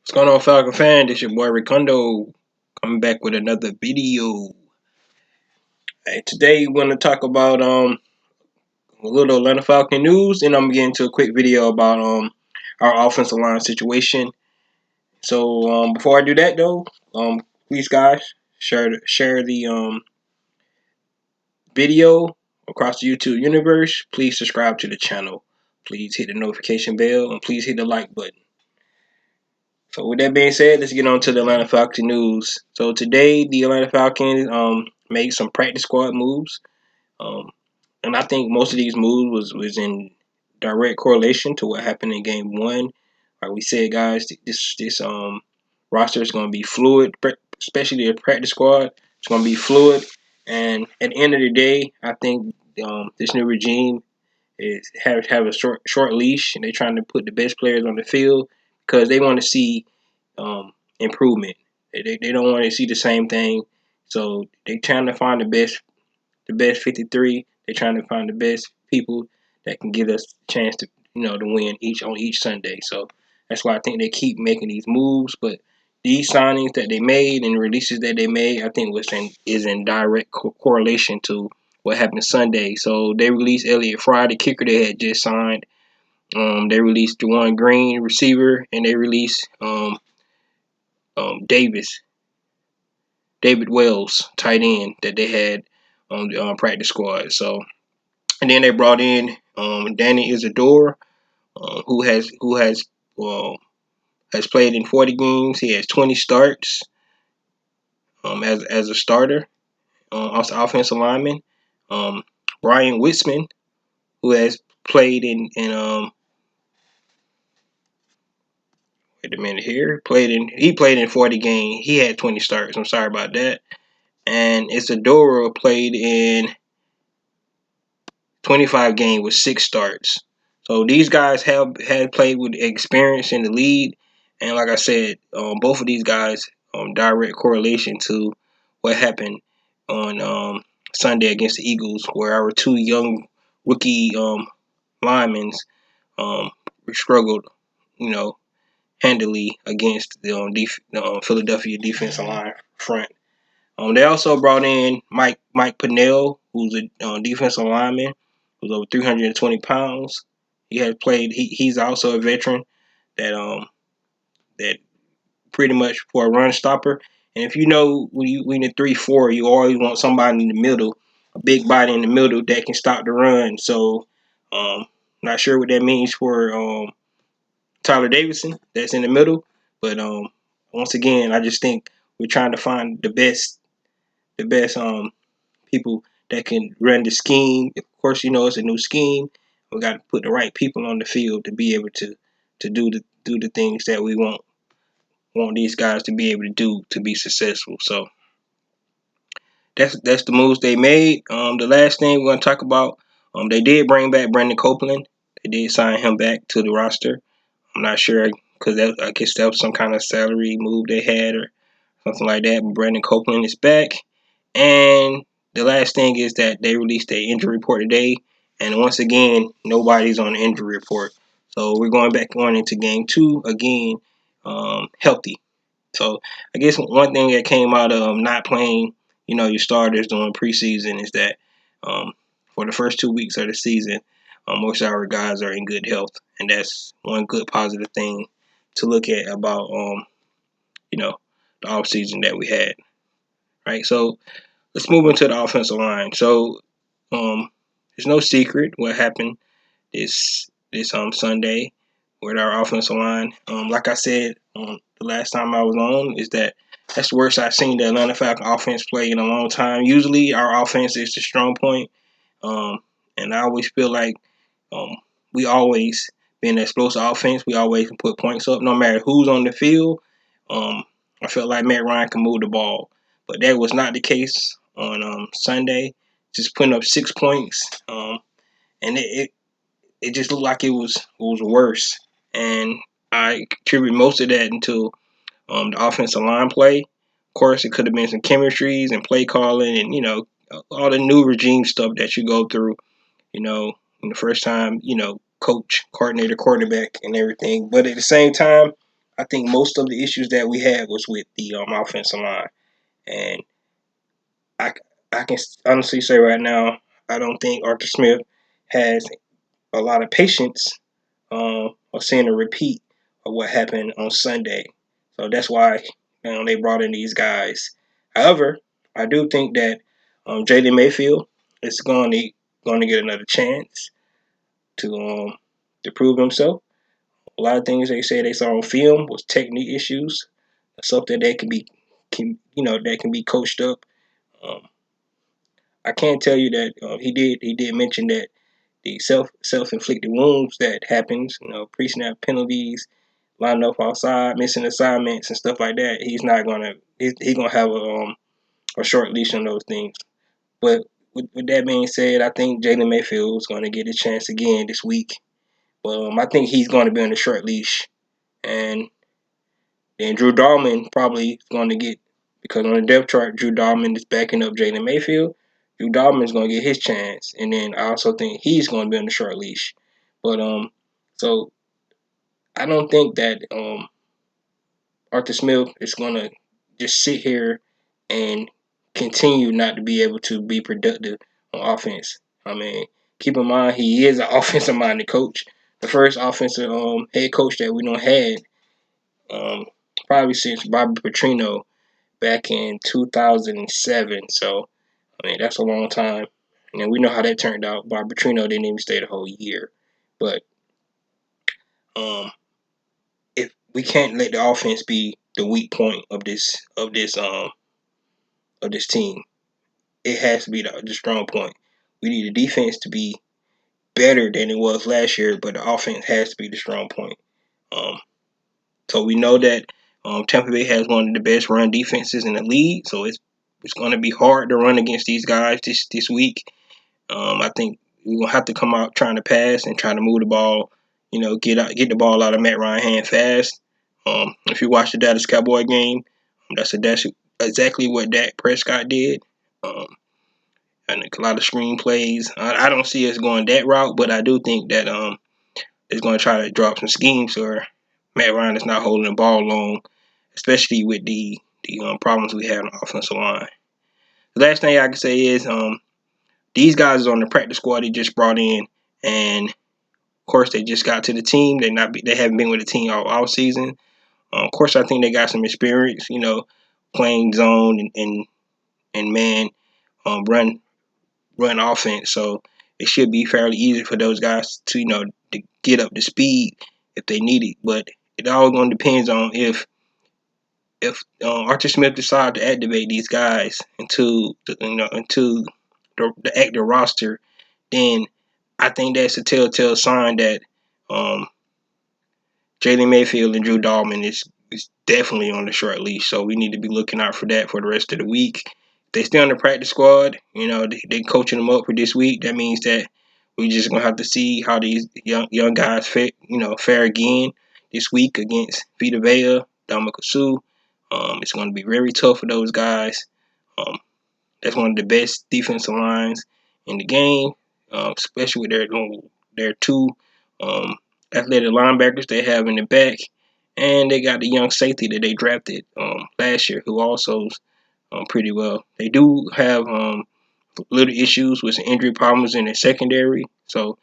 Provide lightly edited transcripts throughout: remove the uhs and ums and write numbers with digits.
What's going on, Falcon fan? This your boy Ricondo coming back with another video. Hey, today we're gonna talk about a little Atlanta Falcon news, and I'm gonna get into a quick video about our offensive line situation. So before I do that though, please guys share the video across the YouTube universe. Please subscribe to the channel. Please hit the notification bell and please hit the like button. So with that being said, let's get on to the Atlanta Falcons news. So today, the Atlanta Falcons made some practice squad moves, um, and I think most of these moves was in direct correlation to what happened in Game 1. Like we said, guys, this roster is going to be fluid, especially the practice squad. It's going to be fluid, and at the end of the day, I think this new regime is have a short leash, and they're trying to put the best players on the field because they want to see improvement. They don't want to see the same thing, so they're trying to find the best 53. They're trying to find the best people that can give us a chance to to win each Sunday. So that's why I think they keep making these moves. But these signings that they made and releases that they made, I think is in direct correlation to what happened Sunday. So they released Elliott Fry, the kicker they had just signed. They released Juwan Green, receiver, and they released David Wells, tight end, that they had on the practice squad. So, and then they brought in Danny Isidore, who has played in 40 games. He has 20 starts as a starter, as an offensive lineman. Brian Witzman, who has played in wait a minute here, he played in 40 games. He had 20 starts. I'm sorry about that. And Isadora played in 25 games with 6 starts. So these guys had played with experience in the league, and like I said, both of these guys direct correlation to what happened on Sunday against the Eagles, where our two young rookie linemen um, struggled, you know, handily against the Philadelphia defensive line front. They also brought in Mike Pennell, who's a defensive lineman, who's over 320 pounds. He has played. He's also a veteran that pretty much for a run stopper. And if you know when you win a 3-4, you always want somebody in the middle, a big body in the middle that can stop the run. So, not sure what that means for Tyler Davidson, that's in the middle. But once again, I just think we're trying to find the best people that can run the scheme. Of course, it's a new scheme. We got to put the right people on the field to be able to do the things that we want these guys to be able to do to be successful. So that's the moves they made. The last thing we're gonna talk about, they did bring back Brandon Copeland. They did sign him back to the roster. I'm not sure because I guess that was some kind of salary move they had or something like that. But Brandon Copeland is back. And the last thing is that they released their injury report today. And once again, nobody's on the injury report. So we're going back on into game 2 again, healthy. So I guess one thing that came out of not playing, your starters during preseason is that for the first 2 weeks of the season, most of our guys are in good health, and that's one good positive thing to look at about the off season that we had. Right, so let's move into the offensive line. So there's no secret what happened this Sunday with our offensive line. Like I said the last time I was on, is that's the worst I've seen the Atlanta Falcons offense play in a long time. Usually our offense is the strong point, and I always feel like we always been an explosive offense. We always can put points up no matter who's on the field. I felt like Matt Ryan can move the ball, but that was not the case on Sunday. Just putting up 6 points, and it just looked like it was worse. And I contribute most of that into the offensive line play. Of course, it could have been some chemistries and play calling, and all the new regime stuff that you go through. In the first time, coach, coordinator, quarterback, and everything. But at the same time, I think most of the issues that we had was with the offensive line, and I I can honestly say right now I don't think Arthur Smith has a lot of patience of seeing a repeat of what happened on Sunday. So that's why they brought in these guys. However, I do think that Jalen Mayfield is going to get another chance to prove himself. A lot of things they say they saw on film was technique issues, stuff that they that can be coached up. Um, I can't tell you that he did mention that the self inflicted wounds that happens, pre snap penalties, lining up outside, missing assignments and stuff like that. He's not gonna he's gonna have a short leash on those things. But with that being said, I think Jalen Mayfield is gonna get a chance again this week. I think he's going to be on a short leash, and then Drew Dalman probably is going to get, because on the depth chart, Drew Dalman is backing up Jalen Mayfield. Drew Dalman is going to get his chance, and then I also think he's going to be on the short leash. But so I don't think that Arthur Smith is going to just sit here and continue not to be able to be productive on offense. I mean, keep in mind he is an offensive minded coach. The first offensive head coach that we don't had um, probably since Bobby Petrino back in 2007. So, I mean, that's a long time. And we know how that turned out. Bobby Petrino didn't even stay the whole year. But um, if we can't let the offense be the weak point of this team, it has to be the strong point. We need the defense to be better than it was last year, but the offense has to be the strong point. Um, so we know that Tampa Bay has one of the best run defenses in the league, so it's going to be hard to run against these guys this week. I think we're gonna have to come out trying to pass and trying to move the ball. Get the ball out of Matt Ryan's hand fast. If you watch the Dallas Cowboy game, that's exactly what Dak Prescott did. Um, and a lot of screen plays. I don't see us going that route, but I do think that it's going to try to drop some schemes where Matt Ryan is not holding the ball long, especially with the problems we had on the offensive line. The last thing I can say is these guys are on the practice squad they just brought in, and of course they just got to the team. They haven't been with the team all season. Of course, I think they got some experience, playing zone and man run offense. So it should be fairly easy for those guys to to get up to speed if they need it. But it all going to depends on if Arthur Smith decides to activate these guys into the active roster, then I think that's a telltale sign that um, Jalen Mayfield and Drew Dalman is definitely on the short leash. So we need to be looking out for that for the rest of the week. If they stay on the practice squad, they coaching them up for this week. That means that we just gonna have to see how these young guys fare again this week against Vita Vea, Dominic Sue. It's going to be very tough for those guys. Um, that's one of the best defensive lines in the game, especially with their two um, athletic linebackers they have in the back, and they got the young safety that they drafted last year, who also pretty well. They do have little issues with some injury problems in their secondary, so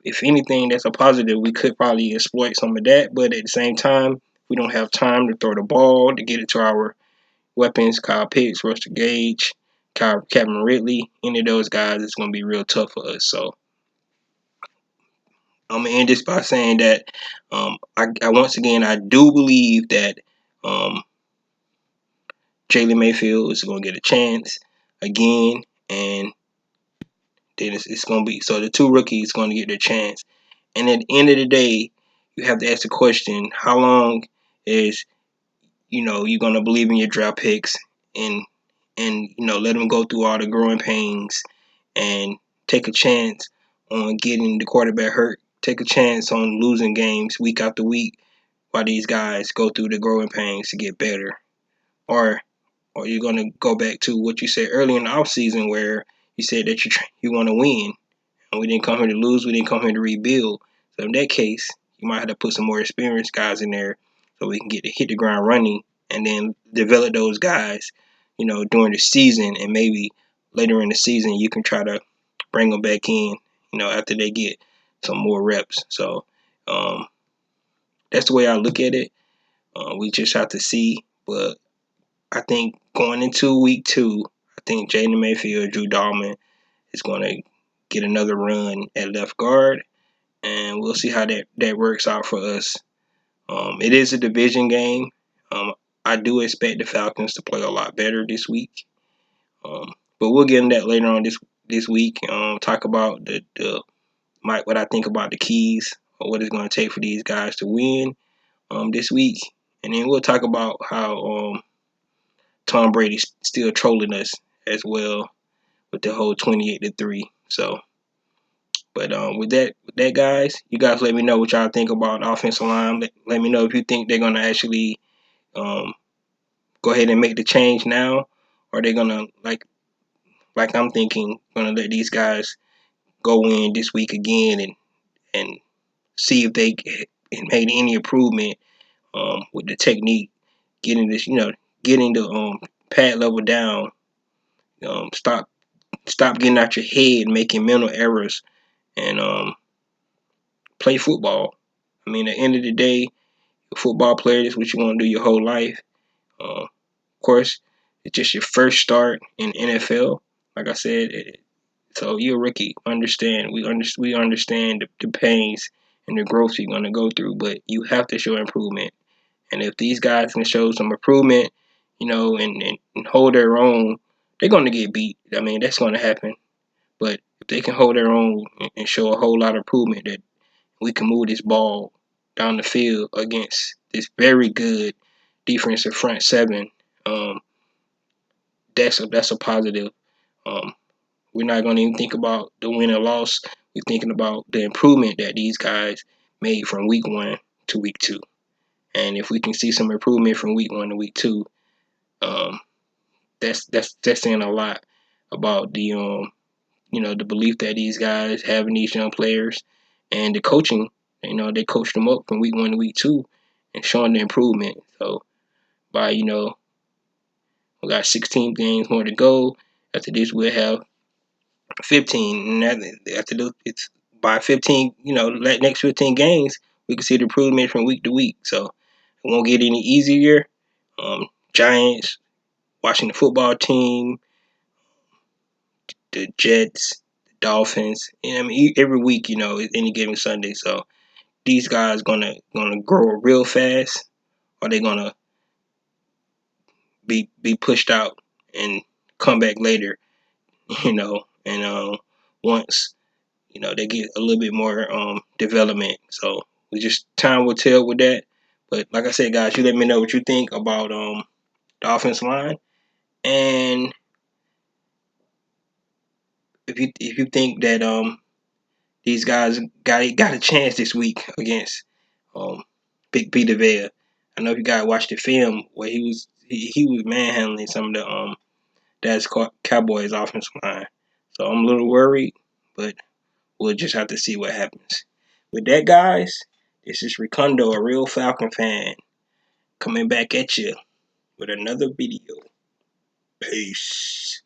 if anything, that's a positive. We could probably exploit some of that, but at the same time, we don't have time to throw the ball to get it to our weapons. Kyle Pitts, Rusty Gage, Kevin Ridley, any of those guys, it's going to be real tough for us. So I'm going to end this by saying that I once again, I do believe that um, Jalen Mayfield is going to get a chance again, and then it's going to be, so the two rookies going to get their chance. And at the end of the day, you have to ask the question, how long is you're gonna believe in your draft picks and let them go through all the growing pains and take a chance on getting the quarterback hurt, take a chance on losing games week after week while these guys go through the growing pains to get better, or you're gonna go back to what you said early in the offseason where you said that you want to win, and we didn't come here to lose, we didn't come here to rebuild. So in that case, you might have to put some more experienced guys in there so we can hit the ground running, and then develop those guys, during the season, and maybe later in the season you can try to bring them back in, after they get some more reps. So um, that's the way I look at it. We just have to see, but I think going into week 2, I think Jaden Mayfield, Drew Dahlman is going to get another run at left guard, and we'll see how that works out for us. It is a division game. I do expect the Falcons to play a lot better this week, but we'll get into that later on this week. Talk about what I think about the keys, or what it's going to take for these guys to win this week, and then we'll talk about how Tom Brady's still trolling us as well with the whole 28-3. So, but with that, guys, you guys let me know what y'all think about the offensive line. Let me know if you think they're gonna actually um, go ahead and make the change now, or they're gonna like I'm thinking, gonna let these guys go in this week again and see if they made any improvement with the technique, getting this, getting the pad level down. Stop getting out your head, making mental errors, and play football. I mean, at the end of the day, a football player is what you want to do your whole life. Of course, it's just your first start in NFL. Like I said, so you're a rookie. We understand the pains and the growth you're gonna go through, but you have to show improvement. And if these guys can show some improvement, and hold their own, they're gonna get beat. I mean, that's gonna happen. But if they can hold their own and show a whole lot of improvement, that we can move this ball down the field against this very good defensive front seven, um, that's a positive. Um, we're not going to even think about the win or loss. We're thinking about the improvement that these guys made from week 1 to week 2. And if we can see some improvement from week 1 to week 2, um, that's saying a lot about the belief that these guys have in these young players, and the coaching. They coached them up from week 1 to week 2 and showing the improvement. So by, we got 16 games more to go. After this, we'll have 15. And after this, it's by 15, next 15 games, we can see the improvement from week to week. So it won't get any easier. Giants, Washington football team, the Jets, the Dolphins. I mean, every week, any given Sunday. So these guys gonna grow real fast, or they gonna be pushed out and come back later, and once they get a little bit more development. So we just time will tell with that. But like I said, guys, you let me know what you think about the offensive line, and if you think that these guys got a chance this week against um, Big Peter Vea. I know if you guys watched the film where he was manhandling some of the Dallas Cowboys offensive line. So I'm a little worried, but we'll just have to see what happens. With that, guys, this is Ricondo, a real Falcon fan, coming back at you with another video. Peace.